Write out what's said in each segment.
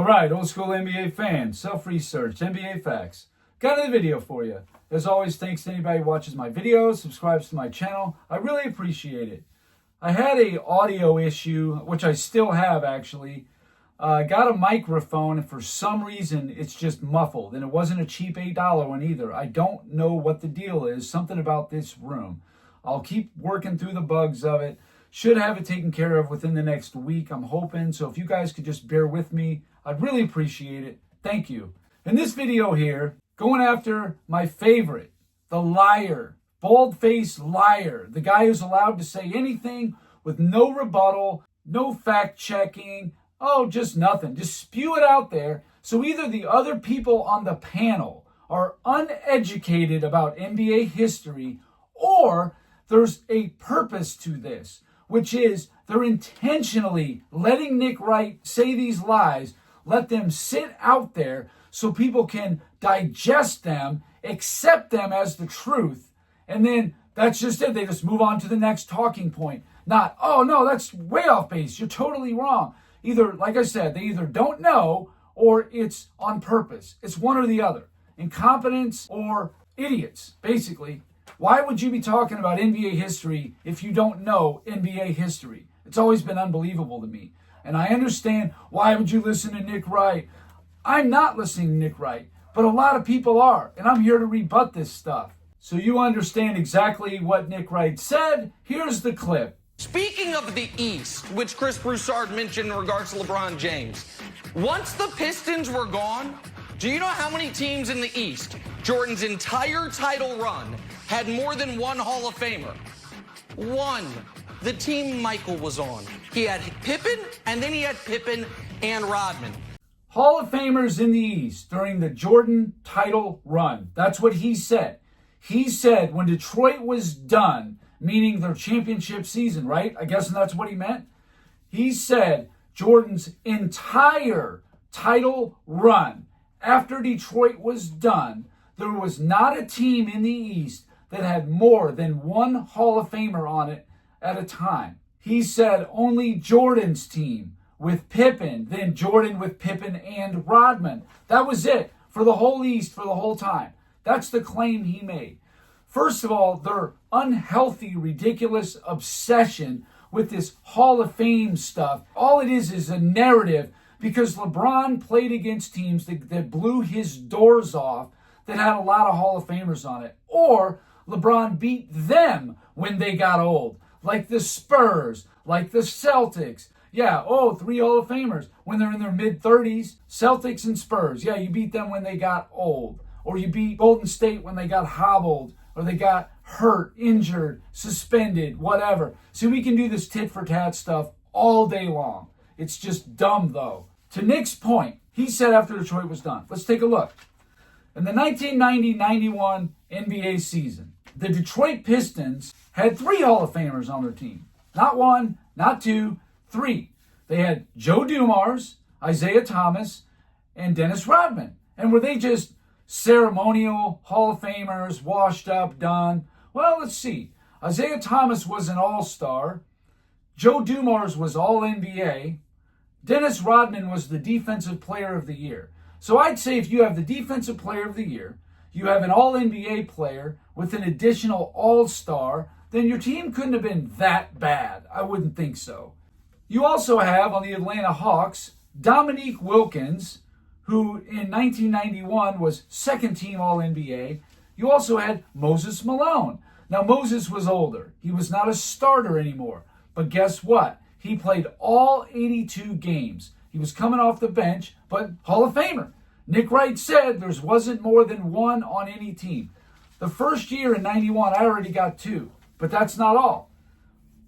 All right, old school NBA fans, self-research, NBA facts. Got another video for you. As always, thanks to anybody who watches my videos, subscribes to my channel. I really appreciate it. I had an audio issue, which I still have actually. I got a microphone, and for some reason, it's just muffled. And it wasn't a cheap $8 one either. I don't know what the deal is. Something about this room. I'll keep working through the bugs of it. Should have it taken care of within the next week, I'm hoping. So if you guys could just bear with me, I'd really appreciate it. Thank you. In this video here, going after my favorite, the liar, bald-faced liar, the guy who's allowed to say anything with no rebuttal, no fact-checking, just nothing. Just spew it out there. So either the other people on the panel are uneducated about NBA history, or there's a purpose to this, which is they're intentionally letting Nick Wright say these lies, let them sit out there so people can digest them, accept them as the truth, and then that's just it. They just move on to the next talking point. Not, oh no, that's way off base. You're totally wrong. Either, like I said, they either don't know or it's on purpose. It's one or the other. Incompetence or idiots, basically. Why would you be talking about NBA history if you don't know NBA history? It's always been unbelievable to me. And I understand, why would you listen to Nick Wright? I'm not listening to Nick Wright, but a lot of people are. And I'm here to rebut this stuff. So you understand exactly what Nick Wright said. Here's the clip. Speaking of the East, which Chris Broussard mentioned in regards to LeBron James, once the Pistons were gone, do you know how many teams in the East, Jordan's entire title run, had more than one Hall of Famer? One. The team Michael was on. He had Pippen, and then he had Pippen and Rodman. Hall of Famers in the East during the Jordan title run. That's what he said. He said when Detroit was done, meaning their championship season, right? I guess that's what he meant. He said Jordan's entire title run after Detroit was done, there was not a team in the East that had more than one Hall of Famer on it at a time. He said only Jordan's team with Pippen, then Jordan with Pippen and Rodman. That was it for the whole East for the whole time. That's the claim he made. First of all, their unhealthy, ridiculous obsession with this Hall of Fame stuff. All it is a narrative because LeBron played against teams that blew his doors off that had a lot of Hall of Famers on it. Or LeBron beat them when they got old. Like the Spurs, like the Celtics. Yeah, 3 Hall of Famers when they're in their mid-30s. Celtics and Spurs. Yeah, you beat them when they got old. Or you beat Golden State when they got hobbled. Or they got hurt, injured, suspended, whatever. See, we can do this tit-for-tat stuff all day long. It's just dumb, though. To Nick's point, he said after Detroit was done. Let's take a look. In the 1990-91 NBA season, the Detroit Pistons had 3 Hall of Famers on their team. Not 1, not 2, 3. They had Joe Dumars, Isaiah Thomas, and Dennis Rodman. And were they just ceremonial Hall of Famers, washed up, done? Well, let's see. Isaiah Thomas was an all-star. Joe Dumars was all-NBA. Dennis Rodman was the Defensive Player of the Year. So I'd say if you have the Defensive Player of the Year, you have an all-NBA player with an additional all-star, then your team couldn't have been that bad. I wouldn't think so. You also have on the Atlanta Hawks, Dominique Wilkins, who in 1991 was second-team All-NBA. You also had Moses Malone. Now, Moses was older. He was not a starter anymore. But guess what? He played all 82 games. He was coming off the bench, but Hall of Famer. Nick Wright said there wasn't more than one on any team. The first year in 91, I already got 2. But that's not all.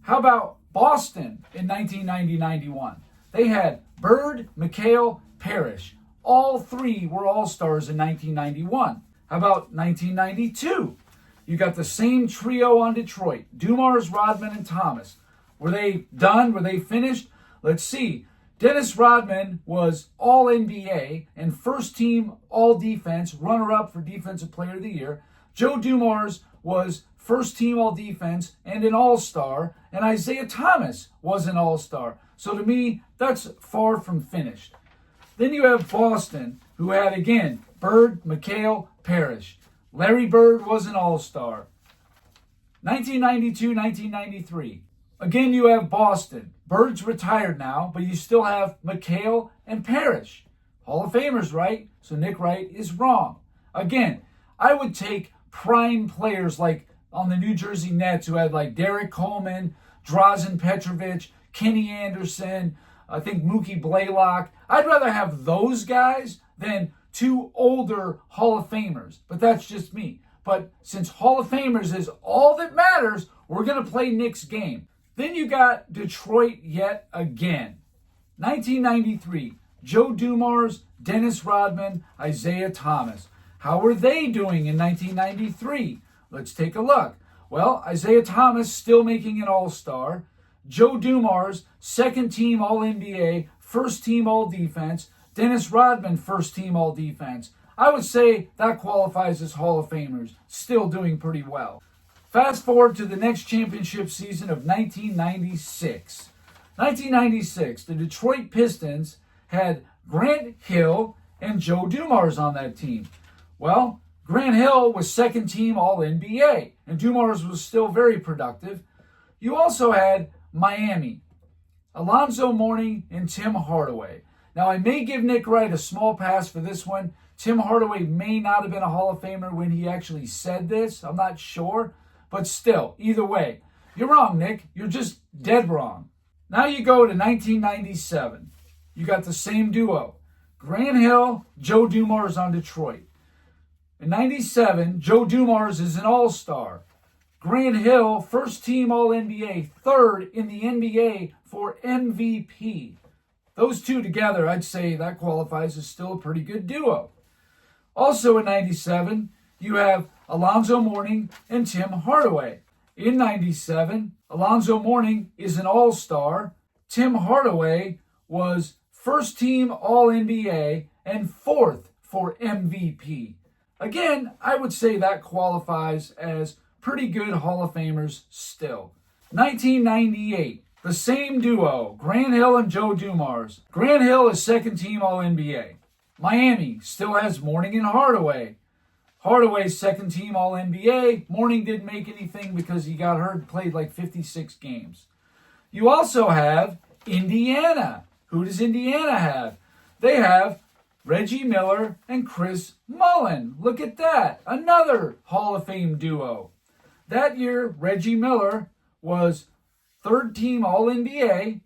How about Boston in 1990-91? They had Bird, McHale, Parrish. All 3 were all-stars in 1991. How about 1992? You got the same trio on Detroit, Dumars, Rodman, and Thomas. Were they done? Were they finished? Let's see. Dennis Rodman was all-NBA and first-team all-defense, runner-up for Defensive Player of the Year. Joe Dumars was first-team all-defense and an all-star. And Isaiah Thomas was an all-star. So to me, that's far from finished. Then you have Boston, who had, again, Bird, McHale, Parrish. Larry Bird was an all-star. 1992, 1993. Again, you have Boston. Bird's retired now, but you still have McHale and Parrish. Hall of Famers, right? So Nick Wright is wrong. Again, I would take prime players like on the New Jersey Nets who had like Derek Coleman, Drazen Petrovic, Kenny Anderson, I think Mookie Blaylock. I'd rather have those guys than two older Hall of Famers. But that's just me. But since Hall of Famers is all that matters, we're going to play Nick's game. Then you got Detroit yet again. 1993, Joe Dumars, Dennis Rodman, Isaiah Thomas. How were they doing in 1993? Let's take a look. Well, Isaiah Thomas still making an all-star. Joe Dumars, second team All-NBA, first team All-Defense. Dennis Rodman, first team All-Defense. I would say that qualifies as Hall of Famers. Still doing pretty well. Fast forward to the next championship season of 1996. 1996, the Detroit Pistons had Grant Hill and Joe Dumars on that team. Well, Grant Hill was second team All-NBA, and Dumars was still very productive. You also had Miami, Alonzo Mourning and Tim Hardaway. Now, I may give Nick Wright a small pass for this one. Tim Hardaway may not have been a Hall of Famer when he actually said this. I'm not sure. But still, either way, you're wrong, Nick. You're just dead wrong. Now you go to 1997. You got the same duo. Grant Hill, Joe Dumars on Detroit. In 97, Joe Dumars is an all-star. Grant Hill, first team All-NBA, third in the NBA for MVP. Those two together, I'd say that qualifies as still a pretty good duo. Also in 97, you have Alonzo Mourning and Tim Hardaway. In 97, Alonzo Mourning is an all-star. Tim Hardaway was first team All-NBA and fourth for MVP. Again, I would say that qualifies as pretty good Hall of Famers still. 1998, the same duo, Grant Hill and Joe Dumars. Grant Hill is second team All-NBA. Miami still has Mourning and Hardaway. Hardaway's second team All-NBA. Mourning didn't make anything because he got hurt, played like 56 games. You also have Indiana. Who does Indiana have? They have Reggie Miller and Chris Mullin. Look at that. Another Hall of Fame duo. That year, Reggie Miller was third team All-NBA.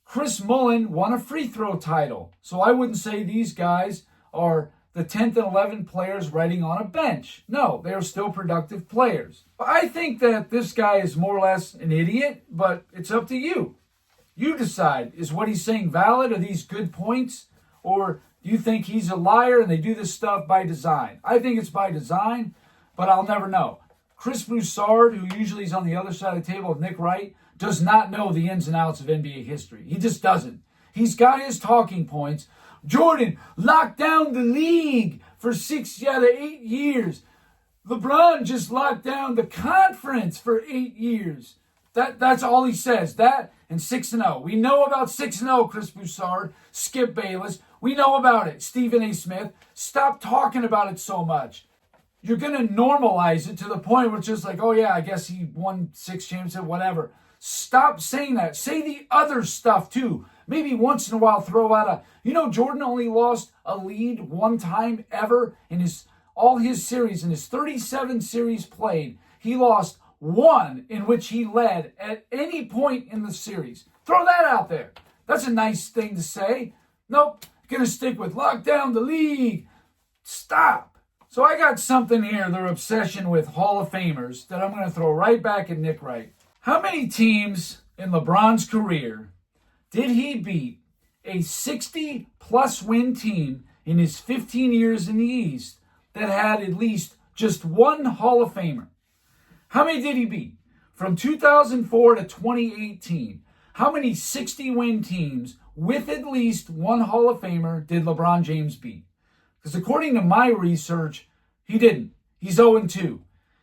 Chris Mullin won a free throw title. So I wouldn't say these guys are the 10th and 11th players riding on a bench. No, they are still productive players. I think that this guy is more or less an idiot, but it's up to you. You decide, is what he's saying valid? Are these good points? Or do you think he's a liar and they do this stuff by design? I think it's by design, but I'll never know. Chris Broussard, who usually is on the other side of the table with Nick Wright, does not know the ins and outs of NBA history. He just doesn't. He's got his talking points. Jordan locked down the league for 6 out of 8 years. LeBron just locked down the conference for 8 years. That's all he says. That and 6-0. We know about 6-0, Chris Broussard, Skip Bayless. We know about it, Stephen A. Smith. Stop talking about it so much. You're going to normalize it to the point where it's just like, oh yeah, I guess he won 6 championships, whatever. Stop saying that. Say the other stuff too. Maybe once in a while throw out Jordan only lost a lead one time ever in all his series. In his 37 series played, he lost one in which he led at any point in the series. Throw that out there. That's a nice thing to say. Nope. Gonna stick with lock down the league. Stop. So I got something here, their obsession with Hall of Famers, that I'm going to throw right back at Nick Wright. How many teams in LeBron's career did he beat a 60-plus win team in his 15 years in the East that had at least just one Hall of Famer? How many did he beat? From 2004 to 2018, how many 60-win teams with at least one Hall of Famer did LeBron James beat? Because according to my research, he didn't. He's 0-2.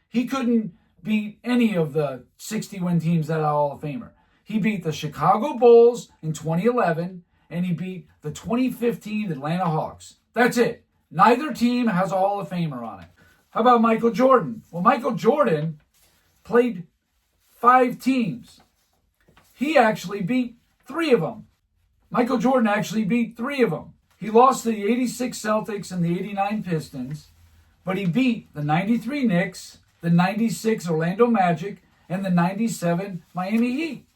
He couldn't beat any of the 60-win teams that are Hall of Famer. He beat the Chicago Bulls in 2011, and he beat the 2015 Atlanta Hawks. That's it. Neither team has a Hall of Famer on it. How about Michael Jordan? Well, Michael Jordan played 5 teams. He actually beat 3 of them. Michael Jordan actually beat 3 of them. He lost to the 86 Celtics and the 89 Pistons, but he beat the 93 Knicks, the 96 Orlando Magic, and the 97 Miami Heat.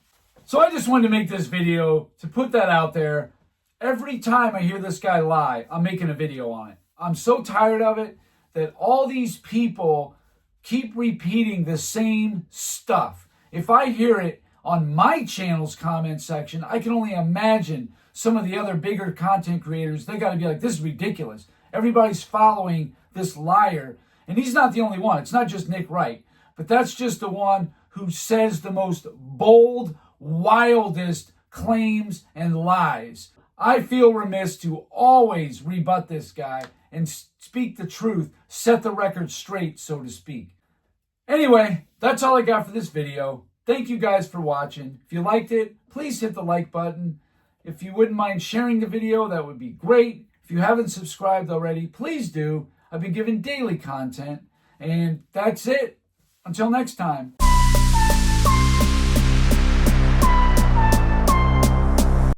So I just wanted to make this video to put that out there. Every time I hear this guy lie, I'm making a video on it. I'm so tired of it that all these people keep repeating the same stuff. If I hear it on my channel's comment section, I can only imagine some of the other bigger content creators. They got to be like, this is ridiculous. Everybody's following this liar. And he's not the only one. It's not just Nick Wright. But that's just the one who says the most bold, wildest claims and lies. I feel remiss to always rebut this guy and speak the truth, set the record straight, so to speak. Anyway, that's all I got for this video. Thank you guys for watching. If you liked it, please hit the like button. If you wouldn't mind sharing the video, that would be great. If you haven't subscribed already, please do. I've been giving daily content. And that's it. Until next time.